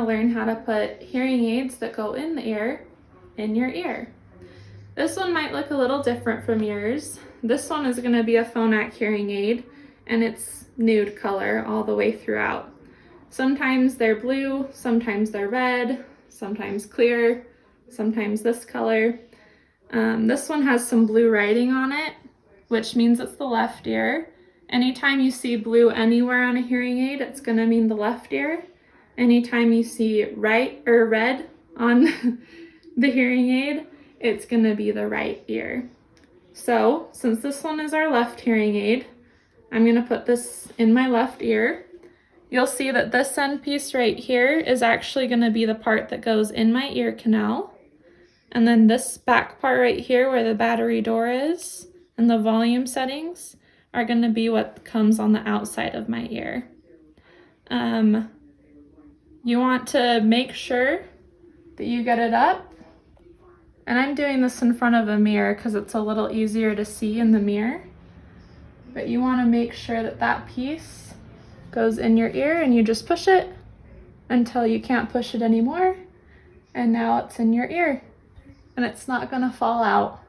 to learn how to put hearing aids that go in the ear in your ear. This one might look a little different from yours. This one is going to be a Phonak hearing aid, and it's nude color all the way throughout. Sometimes they're blue, sometimes they're red, sometimes clear, sometimes this color. This one has some blue writing on it, which means it's the left ear. Anytime you see blue anywhere on a hearing aid, it's going to mean the left ear. Anytime you see right or red on the hearing aid, it's going to be the right ear. So, since this one is our left hearing aid, I'm going to put this in my left ear. You'll see that this end piece right here is actually going to be the part that goes in my ear canal. And then this back part right here where the battery door is and the volume settings are going to be what comes on the outside of my ear. You want to make sure that you get it up. And I'm doing this in front of a mirror because it's a little easier to see in the mirror. But you want to make sure that that piece goes in your ear and you just push it until you can't push it anymore. And now it's in your ear and it's not going to fall out.